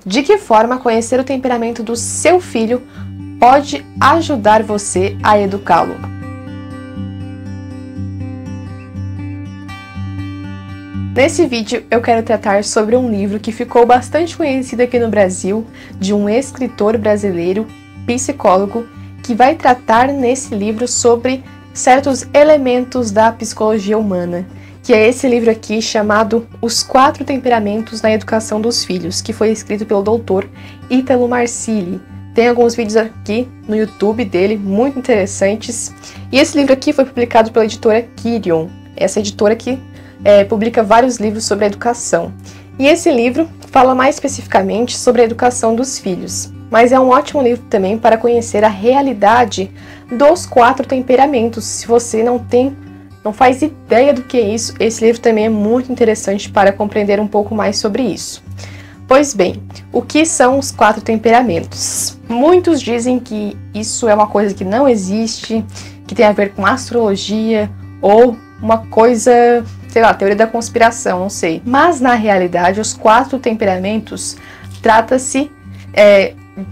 De que forma conhecer o temperamento do seu filho pode ajudar você a educá-lo? Nesse vídeo eu quero tratar sobre um livro que ficou bastante conhecido aqui no Brasil, de um escritor brasileiro, psicólogo, que vai tratar nesse livro sobre certos elementos da psicologia humana, que é esse livro aqui chamado Os 4 Temperamentos na Educação dos Filhos, que foi escrito pelo Dr. Ítalo Marcilli. Tem alguns vídeos aqui no YouTube dele, muito interessantes. E esse livro aqui foi publicado pela editora Quirion, essa editora que publica vários livros sobre a educação. E esse livro fala mais especificamente sobre a educação dos filhos, mas é um ótimo livro também para conhecer a realidade dos 4 temperamentos. Se você não faz ideia do que é isso, esse livro também é muito interessante para compreender um pouco mais sobre isso. Pois bem, o que são os 4 temperamentos? Muitos dizem que isso é uma coisa que não existe, que tem a ver com astrologia ou uma coisa, sei lá, teoria da conspiração, não sei. Mas na realidade, os 4 temperamentos trata-se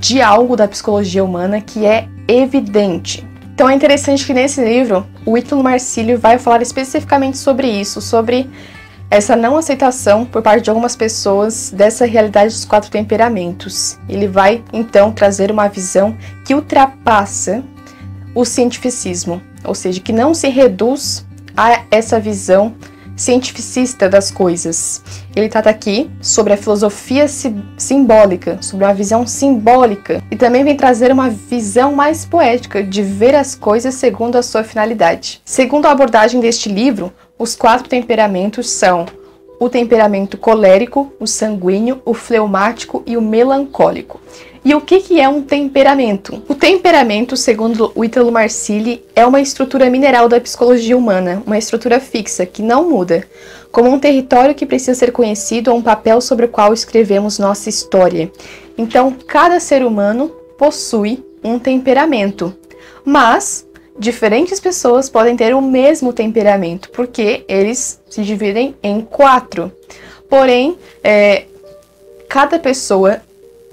de algo da psicologia humana que é evidente. Então é interessante que nesse livro o Ítalo Marcilli vai falar especificamente sobre isso, sobre essa não aceitação por parte de algumas pessoas dessa realidade dos 4 temperamentos. Ele vai então trazer uma visão que ultrapassa o cientificismo, ou seja, que não se reduz a essa visão cientificista das coisas. Ele trata aqui sobre a filosofia simbólica, sobre uma visão simbólica, e também vem trazer uma visão mais poética de ver as coisas segundo a sua finalidade. Segundo a abordagem deste livro, os 4 temperamentos são o temperamento colérico, o sanguíneo, o fleumático e o melancólico. E o que é um temperamento? O temperamento, segundo o Ítalo Marcilli, é uma estrutura mineral da psicologia humana, uma estrutura fixa, que não muda, como um território que precisa ser conhecido ou um papel sobre o qual escrevemos nossa história. Então, cada ser humano possui um temperamento, mas diferentes pessoas podem ter o mesmo temperamento, porque eles se dividem em 4. Porém, cada pessoa,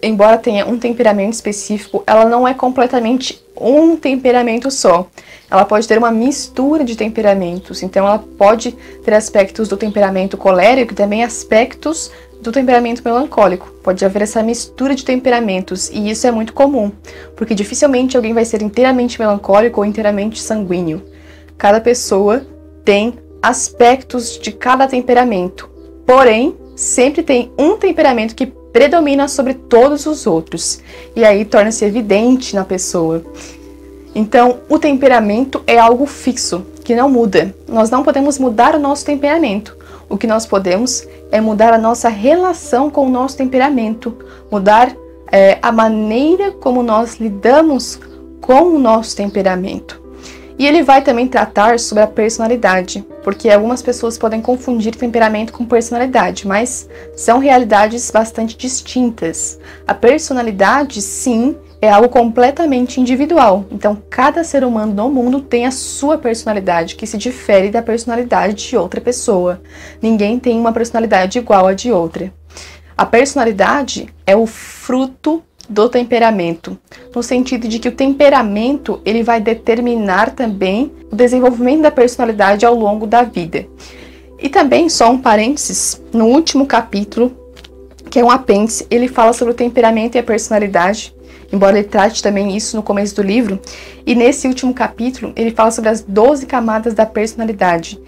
embora tenha um temperamento específico, ela não é completamente um temperamento só. Ela pode ter uma mistura de temperamentos. Então, ela pode ter aspectos do temperamento colérico e também aspectos do temperamento melancólico. Pode haver essa mistura de temperamentos, e isso é muito comum, porque dificilmente alguém vai ser inteiramente melancólico ou inteiramente sanguíneo. Cada pessoa tem aspectos de cada temperamento, porém, sempre tem um temperamento que predomina sobre todos os outros, e aí torna-se evidente na pessoa. Então, o temperamento é algo fixo, que não muda. Nós não podemos mudar o nosso temperamento. O que nós podemos é mudar a nossa relação com o nosso temperamento, mudar a maneira como nós lidamos com o nosso temperamento. E ele vai também tratar sobre a personalidade, porque algumas pessoas podem confundir temperamento com personalidade, mas são realidades bastante distintas. A personalidade, sim, é algo completamente individual. Então, cada ser humano no mundo tem a sua personalidade, que se difere da personalidade de outra pessoa. Ninguém tem uma personalidade igual à de outra. A personalidade é o fruto do temperamento, no sentido de que o temperamento ele vai determinar também o desenvolvimento da personalidade ao longo da vida. E também, só um parênteses, no último capítulo, que é um apêndice, ele fala sobre o temperamento e a personalidade, embora ele trate também isso no começo do livro, e nesse último capítulo ele fala sobre as 12 camadas da personalidade.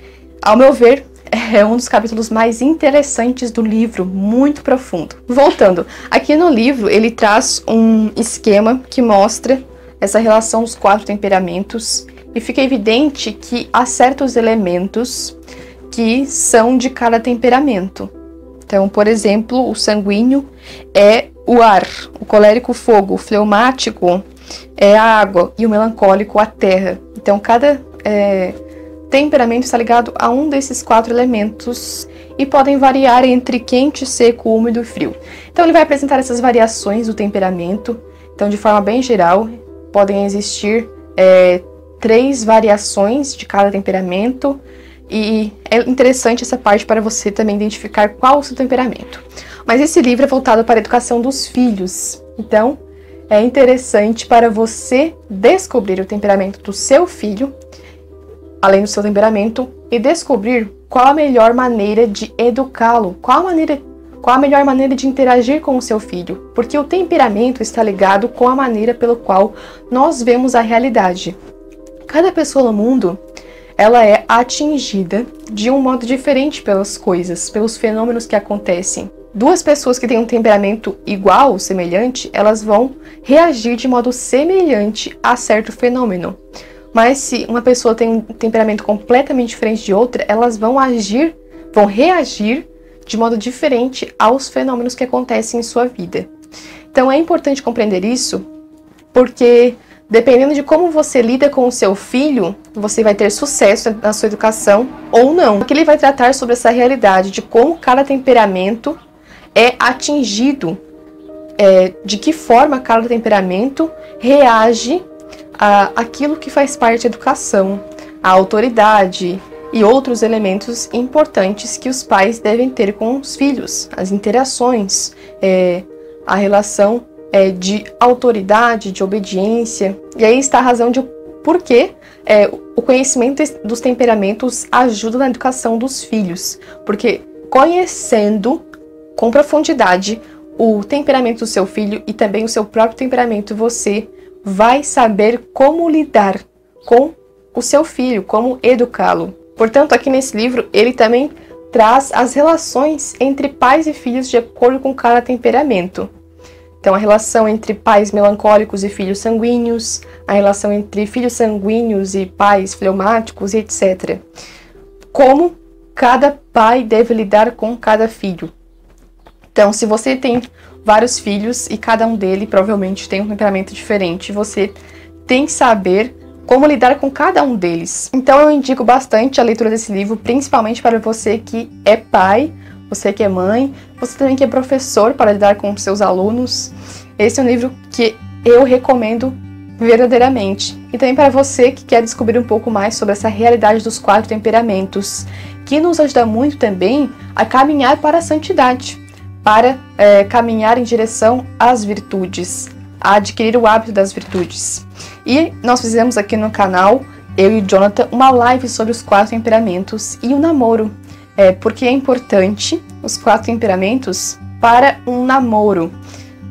Ao meu ver, é um dos capítulos mais interessantes do livro, muito profundo. Voltando, aqui no livro ele traz um esquema que mostra essa relação dos 4 temperamentos, e fica evidente que há certos elementos que são de cada temperamento. Então, por exemplo, o sanguíneo é o ar, o colérico o fogo, o fleumático é a água e o melancólico a terra. Então, cada temperamento está ligado a um desses 4 elementos e podem variar entre quente, seco, úmido e frio. Então, ele vai apresentar essas variações do temperamento. Então, de forma bem geral, podem existir 3 variações de cada temperamento. E é interessante essa parte para você também identificar qual o seu temperamento. Mas esse livro é voltado para a educação dos filhos. Então, é interessante para você descobrir o temperamento do seu filho, além do seu temperamento, e descobrir qual a melhor maneira de educá-lo, qual a melhor maneira de interagir com o seu filho, porque o temperamento está ligado com a maneira pelo qual nós vemos a realidade. Cada pessoa no mundo, ela é atingida de um modo diferente pelas coisas, pelos fenômenos que acontecem. Duas pessoas que têm um temperamento igual ou semelhante, elas vão reagir de modo semelhante a certo fenômeno. Mas se uma pessoa tem um temperamento completamente diferente de outra, elas vão reagir de modo diferente aos fenômenos que acontecem em sua vida. Então é importante compreender isso, porque dependendo de como você lida com o seu filho, você vai ter sucesso na sua educação ou não. Aqui ele vai tratar sobre essa realidade de como cada temperamento é atingido, de que forma cada temperamento reage àquilo que faz parte da educação, a autoridade e outros elementos importantes que os pais devem ter com os filhos, as interações, a relação de autoridade, de obediência. E aí está a razão de porquê o conhecimento dos temperamentos ajuda na educação dos filhos, porque conhecendo com profundidade o temperamento do seu filho e também o seu próprio temperamento, você vai saber como lidar com o seu filho, como educá-lo. Portanto, aqui nesse livro, ele também traz as relações entre pais e filhos de acordo com cada temperamento. Então, a relação entre pais melancólicos e filhos sanguíneos, a relação entre filhos sanguíneos e pais fleumáticos, etc. Como cada pai deve lidar com cada filho. Então, se você tem vários filhos e cada um deles provavelmente tem um temperamento diferente, você tem que saber como lidar com cada um deles. Então, eu indico bastante a leitura desse livro, principalmente para você que é pai, você que é mãe, você também que é professor para lidar com seus alunos. Esse é um livro que eu recomendo verdadeiramente. E também para você que quer descobrir um pouco mais sobre essa realidade dos 4 temperamentos, que nos ajuda muito também a caminhar para a santidade, para caminhar em direção às virtudes, a adquirir o hábito das virtudes. E nós fizemos aqui no canal, eu e o Jonathan, uma live sobre os 4 temperamentos e o namoro. Porque é importante os 4 temperamentos para um namoro.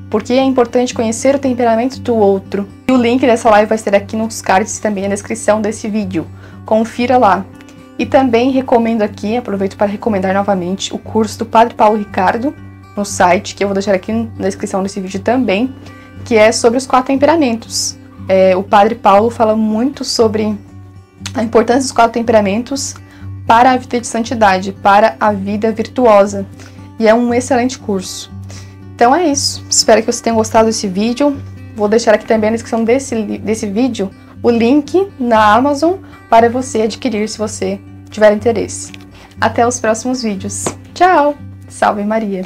Porque é importante conhecer o temperamento do outro. E o link dessa live vai estar aqui nos cards e também na descrição desse vídeo. Confira lá. E também recomendo aqui, aproveito para recomendar novamente, o curso do Padre Paulo Ricardo, no site, que eu vou deixar aqui na descrição desse vídeo também, que é sobre os 4 temperamentos. O Padre Paulo fala muito sobre a importância dos 4 temperamentos para a vida de santidade, para a vida virtuosa. E é um excelente curso. Então é isso. Espero que você tenha gostado desse vídeo. Vou deixar aqui também na descrição desse vídeo o link na Amazon para você adquirir se você tiver interesse. Até os próximos vídeos. Tchau! Salve Maria!